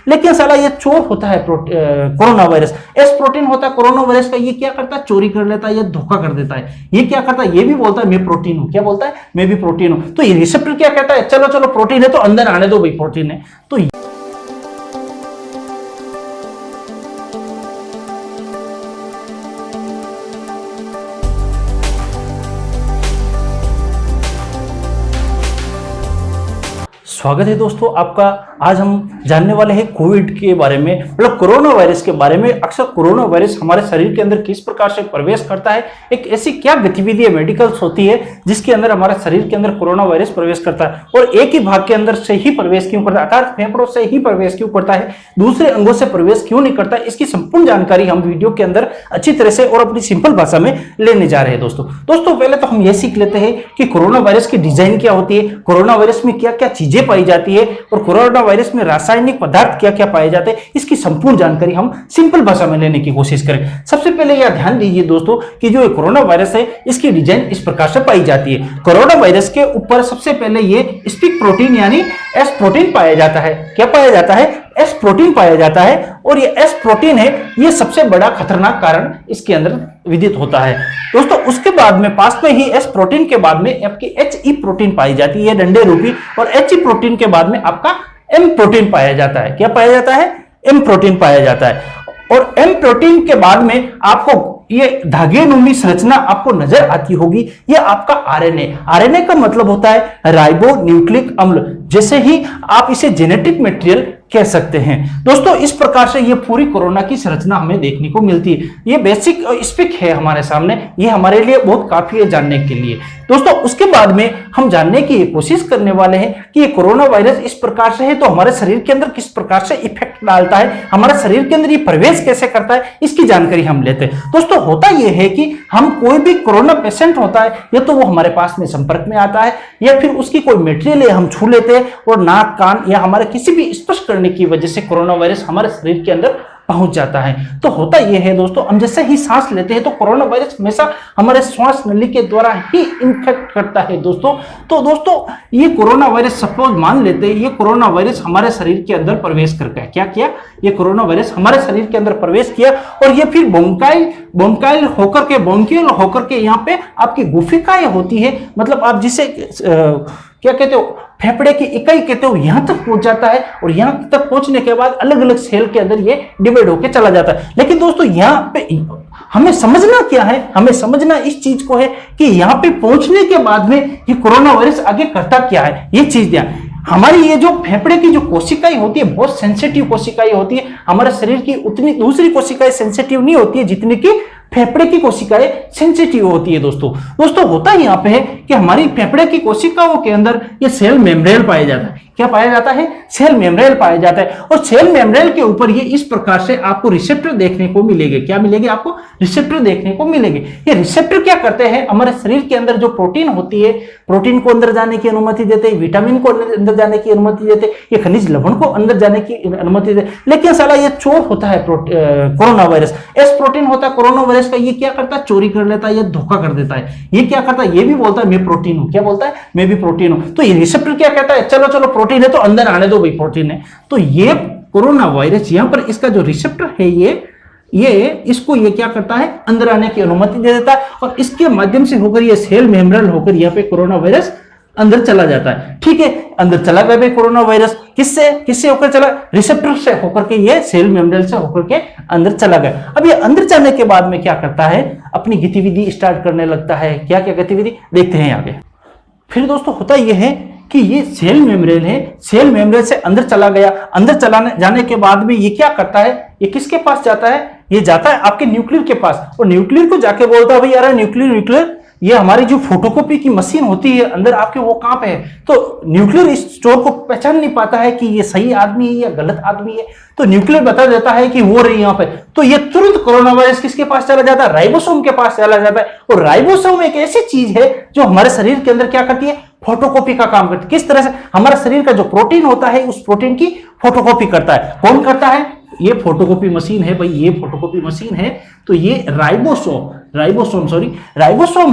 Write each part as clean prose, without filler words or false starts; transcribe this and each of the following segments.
लेकिन साला ये चोर होता है कोरोना वायरस, एस प्रोटीन होता है कोरोना वायरस का, ये क्या करता है, चोरी कर लेता है, ये धोखा कर देता है। ये क्या करता है, ये भी बोलता है मैं प्रोटीन हूं, क्या बोलता है, मैं भी प्रोटीन हूं। तो ये रिसेप्टर क्या कहता है, चलो चलो प्रोटीन है तो अंदर आने दो भाई, प्रोटीन है। तो स्वागत है दोस्तों आपका। आज हम जानने वाले हैं कोविड के बारे में, मतलब कोरोना वायरस के बारे में। अक्सर कोरोना वायरस हमारे शरीर के अंदर किस प्रकार से प्रवेश करता है, एक ऐसी क्या गतिविधि है मेडिकल्स होती है जिसके अंदर हमारे शरीर के अंदर कोरोना वायरस प्रवेश करता है, और एक ही भाग के अंदर से ही प्रवेश क्यों करता है, अर्थात फेफड़ों से ही प्रवेश क्यों करता है, दूसरे अंगों से प्रवेश क्यों नहीं करता, इसकी संपूर्ण जानकारी हम वीडियो के अंदर अच्छी तरह से और अपनी सिंपल भाषा में लेने जा रहे हैं दोस्तों पहले तो हम ये सीख लेते हैं कि कोरोना वायरस की डिजाइन क्या होती है, कोरोना वायरस में क्या क्या चीजें पाई जाती है, और कोरोना वायरस में रासायनिक पदार्थ क्या क्या पाए जाते हैं, इसकी संपूर्ण जानकारी हम सिंपल भाषा में लेने की कोशिश करें। सबसे पहले यह ध्यान दीजिए दोस्तों कि जो कोरोना वायरस है इसकी डिजाइन इस प्रकार से पाई जाती है। कोरोना वायरस के ऊपर सबसे पहले ये स्पिक प्रोटीन यानी एस प्रोटीन पाया जाता है। क्या पाया जाता है, एस प्रोटीन पाया जाता है, और ये एस प्रोटीन है, ये सबसे बड़ा खतरनाक कारण इसके अंदर विदित होता है दोस्तों। उसके बाद में पास में ही एस प्रोटीन के बाद में आपकी एच ई प्रोटीन पाई जाती है, डंडे रूपी, और एच ई प्रोटीन के बाद में आपका एम प्रोटीन पाया जाता है। क्या पाया जाता है, एम प्रोटीन पाया जाता है, और एम प्रोटीन के बाद में आपको ये धागेनुमी संरचना आपको नजर आती होगी, ये आपका आरएनए। आरएनए का मतलब होता है राइबो न्यूक्लिक अम्ल, जैसे ही आप इसे जेनेटिक मटेरियल कह सकते हैं दोस्तों। इस प्रकार से ये पूरी कोरोना की संरचना हमें देखने को मिलती है। ये बेसिक स्पिक है हमारे सामने, ये हमारे लिए बहुत काफी है जानने के लिए दोस्तों। उसके बाद में हम जानने की कोशिश करने वाले हैं कि ये कोरोना वायरस इस प्रकार से है तो हमारे शरीर के अंदर किस प्रकार से इफेक्ट डालता है, हमारे शरीर के अंदर ये प्रवेश कैसे करता है, इसकी जानकारी हम लेते हैं दोस्तों। होता यह है कि हम कोई भी कोरोना पेशेंट होता है या तो वो हमारे पास में संपर्क में आता है, या फिर उसकी कोई मटेरियल है हम छू लेते हैं, और नाक कान या हमारे किसी भी स्पर्श करने की वजह से कोरोना वायरस हमारे शरीर के अंदर पहुंच जाता है। तो होता यह है दोस्तों, हम जैसे ही सांस लेते हैं तो कोरोना वायरस हमेशा हमारे श्वास नली के द्वारा ही इन्फेक्ट करता है दोस्तों। तो दोस्तों ये कोरोना वायरस, सपोज मान लेते हैं ये कोरोना वायरस हमारे शरीर के अंदर प्रवेश करके क्या किया, ये कोरोना वायरस हमारे शरीर के अंदर प्रवेश किया, और ये फिर बोंकाइल होकर के यहाँ पे आपकी गुफिकाएं होती है, मतलब आप जिसे क्या कहते हो, फेफड़े की इकाई कहते हो, यहां तक पहुंच जाता है, और यहां तक पहुंचने के बाद अलग अलग सेल के अंदर ये डिवाइड होकर चला जाता है। लेकिन दोस्तों यहां पे हमें समझना क्या है, हमें समझना इस चीज को है कि यहां पे पहुंचने के बाद में ये कोरोना वायरस आगे करता क्या है, ये चीज ध्यान। हमारी ये जो फेफड़े की जो कोशिकाएं होती है बहुत सेंसिटिव कोशिकाएं होती है, हमारे शरीर की उतनी दूसरी कोशिकाएं सेंसिटिव नहीं होती है जितनी कि फेफड़े की कोशिकाएं सेंसिटिव होती है दोस्तों होता है यहाँ पे है कि हमारी फेफड़े की कोशिकाओं के अंदर ये सेल मेम्ब्रेन पाया जाता है। क्या पाया जाता है, सेल मेम्ब्रेन पाया जाता है, और सेल मेम्ब्रेन के ऊपर ये इस प्रकार से आपको रिसेप्टर देखने को मिलेंगे। क्या मिलेंगे आपको, रिसेप्टर देखने को मिलेंगे। ये रिसेप्टर क्या करते हैं, हमारे शरीर के अंदर जो प्रोटीन होती है, प्रोटीन को अंदर जाने की अनुमति देते हैं, विटामिन को अंदर जाने की अनुमति देते हैं, ये खनिज लवण को अंदर जाने की अनुमति देते हैं। लेकिन साला ये चोर होता है कोरोना वायरस, एस प्रोटीन होता है कोरोना वायरस का, ये क्या करता है, चोरी कर लेता है, ये धोखा कर देता है। ये क्या करता है, ये भी बोलता है मैं प्रोटीन हूं, क्या बोलता है, मैं भी प्रोटीन हूं। तो ये रिसेप्टर क्या कहता है, चलो चलो प्रोटीन है तो अंदर आने दो भाई, प्रोटीन है। तो ये कोरोना वायरस यहां पर इसका जो रिसेप्टर है ये इसको ये क्या करता है, अंदर आने की अनुमति दे देता है, और इसके माध्यम से होकर ये सेल मेम्ब्रेन होकर यहाँ पे कोरोना वायरस अंदर चला जाता है। ठीक है, अंदर चला गया भाई कोरोना वायरस, किससे होकर चला, रिसेप्टर से होकर के, ये सेल मेम्ब्रेन से होकर के अंदर चला गया। अब ये अंदर जाने के बाद में क्या करता है, अपनी गतिविधि स्टार्ट करने लगता है। क्या क्या गतिविधि देखते हैं आगे। फिर दोस्तों होता यह है कि ये सेल मेम्ब्रेन है, सेल मेम्ब्रेन से अंदर चला गया, अंदर जाने के बाद में ये क्या करता है, ये किसके पास जाता है, ये जाता है आपके न्यूक्लियर के पास, और न्यूक्लियर को जाके बोलता है भाई यार न्यूक्लियर ये हमारी जो फोटोकॉपी की मशीन होती है अंदर आपके, वो कहां पे है। तो न्यूक्लियर इस चोर को पहचान नहीं पाता है कि ये सही आदमी है या गलत आदमी है, तो न्यूक्लियर बता देता है कि वो रही यहाँ पे। तो ये तुरंत कोरोना वायरस किसके पास चला जाता है, राइबोसोम के पास चला जाता है। और राइबोसोम एक ऐसी चीज है जो हमारे शरीर के अंदर क्या करती है, फोटोकॉपी का काम करती है। किस तरह से, हमारे शरीर का जो प्रोटीन होता है उस प्रोटीन की फोटोकॉपी करता है। कौन करता है, ये फोटोकॉपी मशीन है भाई, ये फोटोकॉपी मशीन है। तो ये राइबोसोम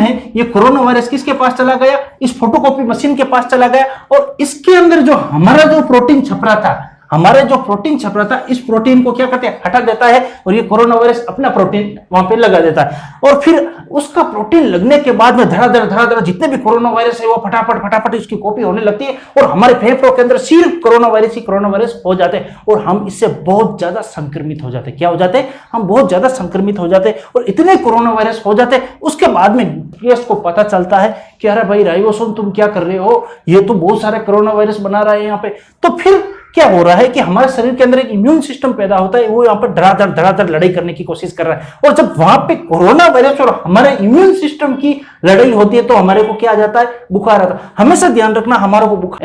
है। ये कोरोना वायरस किसके पास चला गया, इस फोटोकॉपी मशीन के पास चला गया, और इसके अंदर जो हमारा जो प्रोटीन छप रहा था, हमारे जो प्रोटीन छप रहा था इस प्रोटीन को क्या करते हैं, हटा देता है और ये कोरोना वायरस अपना प्रोटीन वहां पे लगा देता है। और फिर उसका प्रोटीन लगने के बाद में धड़ाधड़ जितने भी कोरोना वायरस है वो फटाफट इसकी कॉपी होने लगती है और हमारे फेफड़ों के अंदर सिर्फ कोरोना वायरस हो जाते हैं और हम इससे बहुत ज्यादा संक्रमित हो जाते हैं। क्या हो जाते हैं, हम बहुत ज्यादा संक्रमित हो जाते हैं और इतने कोरोना वायरस हो जाते हैं। उसके बाद में डीएस को पता चलता है कि अरे भाई राइबोसोम तुम क्या कर रहे हो, ये तो बहुत सारे कोरोना वायरस बना रहा है यहाँ पे। तो फिर क्या हो रहा है कि हमारे शरीर के अंदर एक इम्यून सिस्टम पैदा होता है, वो यहाँ पर धड़ाधड़ लड़ाई करने की कोशिश कर रहा है। और जब वहां पे कोरोना वायरस और हमारे इम्यून सिस्टम की लड़ाई होती है तो हमारे को क्या आ जाता है, बुखार आता है। हमेशा ध्यान रखना, हमारे को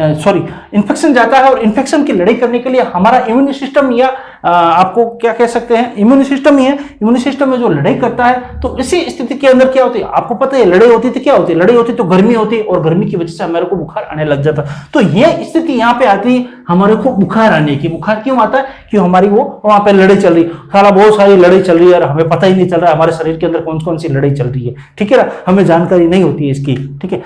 इन्फेक्शन जाता है और इन्फेक्शन की लड़ाई करने के लिए हमारा इम्यून सिस्टम या आपको क्या कह सकते हैं, इम्यून सिस्टम ही है। इम्यून सिस्टम में जो लड़ाई करता है तो इसी स्थिति के अंदर क्या होती है, आपको पता है लड़ाई होती थी, क्या होती है, लड़ाई होती तो गर्मी होती है और गर्मी की वजह से हमारे को बुखार आने लग जाता। तो ये स्थिति यहाँ पे आती है हमारे को बुखार आने की। बुखार क्यों आता है, क्यों हमारी वो वहां पे लड़ाई चल रही है, साला बहुत सारी लड़ाई चल रही है और हमें पता ही नहीं चल रहा है हमारे शरीर के अंदर कौन कौन सी लड़ाई चल रही है। ठीक है ना, हमें जानकारी नहीं होती है इसकी। ठीक है,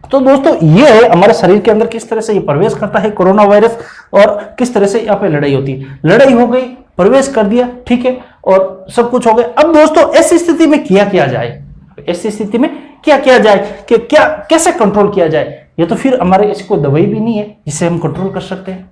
तो दोस्तों ये है हमारे शरीर के अंदर किस तरह से ये प्रवेश करता है कोरोना वायरस और किस तरह से यहाँ पे लड़ाई होती है। लड़ाई हो गई, प्रवेश कर दिया, ठीक है, और सब कुछ हो गया। अब दोस्तों ऐसी स्थिति में किया जाए, ऐसी स्थिति में क्या किया जाए, कि क्या कैसे कंट्रोल किया जाए। ये तो फिर हमारे ऐसी कोई दवाई भी नहीं है जिससे हम कंट्रोल कर सकते हैं।